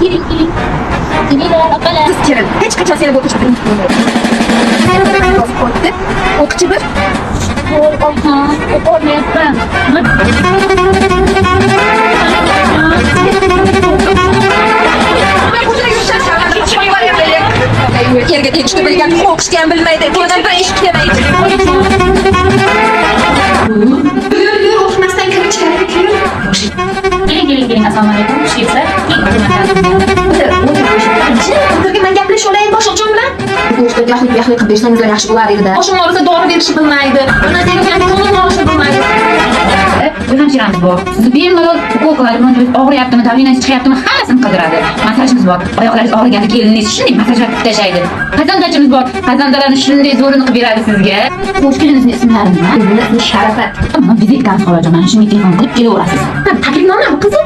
Kız Kerem, hiç kaçan seni bu okuşturun. Okçu bir. Yerga tegishni bilgan, o'qishgan bilmaydi, bundan bir ish kelmaydi. Yur, o'qimasdan kirib chiqadi. Keling, assalomu alaykum. Xush kelibsizlar. O'tirga men gaplashib olayim bosh uchun bilan. O'qishda yaxlik qilib bersangiz yaxshi bo'lar edi. Oshim olsa dori berishni bilmaydi. Buni degan qo'lini olishni bilmaydi. Biz hamshiramiz bor. Sizni bemalol ukollar, og'riyaptimi, davlenangiz chiqyaptimi, hammasini qidiradi. Masajimiz bor. Oyoqlaringiz og'riganda keliningiz shunday masajlab tashlaydi. Pazandachimiz bor. Pazandalarni shunday zo'rini qilib beradi sizga. Xo'sh keliningizning ismlari nima? Ismi Sharafat. Vizitkamiz qoladi. Mana shunga telefon qilib kelaverasiz. Taklifnoma qizim.